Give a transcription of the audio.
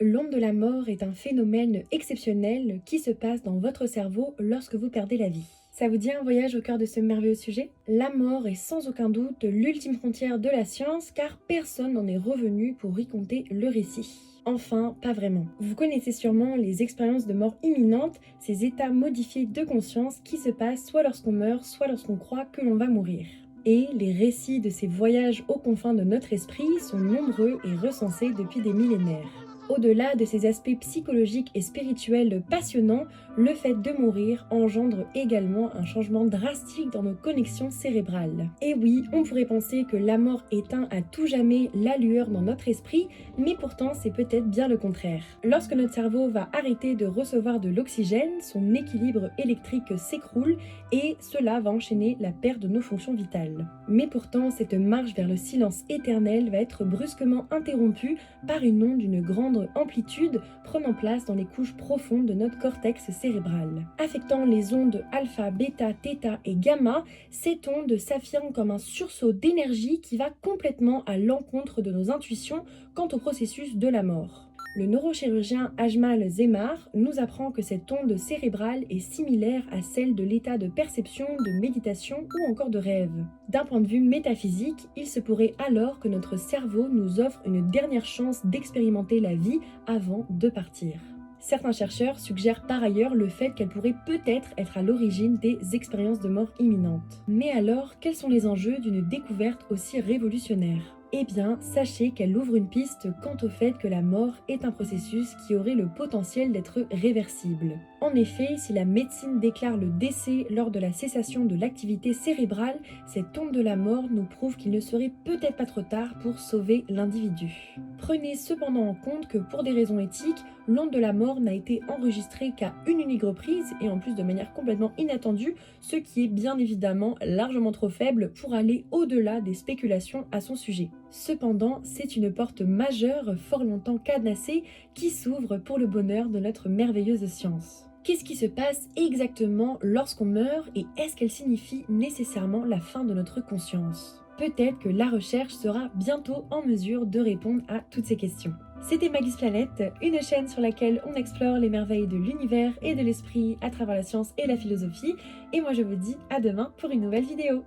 l'onde de la mort est un phénomène exceptionnel qui se passe dans votre cerveau lorsque vous perdez la vie. Ça vous dit un voyage au cœur de ce merveilleux sujet? La mort est sans aucun doute l'ultime frontière de la science car personne n'en est revenu pour y conter le récit. Enfin, pas vraiment. Vous connaissez sûrement les expériences de mort imminente, ces états modifiés de conscience qui se passent soit lorsqu'on meurt, soit lorsqu'on croit que l'on va mourir. Et les récits de ces voyages aux confins de notre esprit sont nombreux et recensés depuis des millénaires. Au-delà de ces aspects psychologiques et spirituels passionnants, le fait de mourir engendre également un changement drastique dans nos connexions cérébrales. Et oui, on pourrait penser que la mort éteint à tout jamais la lueur dans notre esprit, mais pourtant c'est peut-être bien le contraire. Lorsque notre cerveau va arrêter de recevoir de l'oxygène, son équilibre électrique s'écroule et cela va enchaîner la perte de nos fonctions vitales. Mais pourtant, cette marche vers le silence éternel va être brusquement interrompue par une onde d'une grande amplitude prenant place dans les couches profondes de notre cortex cérébral. Affectant les ondes alpha, bêta, θ et gamma, cette onde s'affirme comme un sursaut d'énergie qui va complètement à l'encontre de nos intuitions quant au processus de la mort. Le neurochirurgien Ajmal Zemar nous apprend que cette onde cérébrale est similaire à celle de l'état de perception, de méditation ou encore de rêve. D'un point de vue métaphysique, il se pourrait alors que notre cerveau nous offre une dernière chance d'expérimenter la vie avant de partir. Certains chercheurs suggèrent par ailleurs le fait qu'elle pourrait peut-être être à l'origine des expériences de mort imminente. Mais alors, quels sont les enjeux d'une découverte aussi révolutionnaire ? Eh bien, sachez qu'elle ouvre une piste quant au fait que la mort est un processus qui aurait le potentiel d'être réversible. En effet, si la médecine déclare le décès lors de la cessation de l'activité cérébrale, cette onde de la mort nous prouve qu'il ne serait peut-être pas trop tard pour sauver l'individu. Prenez cependant en compte que pour des raisons éthiques, l'onde de la mort n'a été enregistrée qu'à une unique reprise et en plus de manière complètement inattendue, ce qui est bien évidemment largement trop faible pour aller au-delà des spéculations à son sujet. Cependant, c'est une porte majeure fort longtemps cadenassée qui s'ouvre pour le bonheur de notre merveilleuse science. Qu'est-ce qui se passe exactement lorsqu'on meurt et est-ce qu'elle signifie nécessairement la fin de notre conscience? Peut-être que la recherche sera bientôt en mesure de répondre à toutes ces questions. C'était Magus Planète, une chaîne sur laquelle on explore les merveilles de l'univers et de l'esprit à travers la science et la philosophie. Et moi je vous dis à demain pour une nouvelle vidéo.